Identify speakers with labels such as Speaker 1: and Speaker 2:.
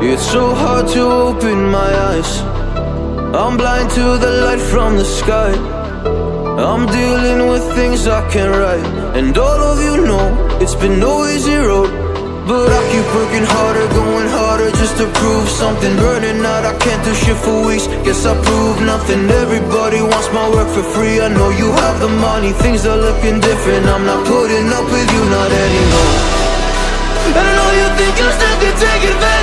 Speaker 1: It's so hard to open my eyes. I'm blind to the light from the sky. I'm dealing with things I can't write, and all of you know it's been no easy road. But I keep working harder, going harder just to prove something. Burning out, I can't do shit for weeks. Guess I proved nothing. Everybody wants my work for free. I know you have the money, things are looking different. I'm not putting up with you, not anymore. And I know you think you still can take advantage.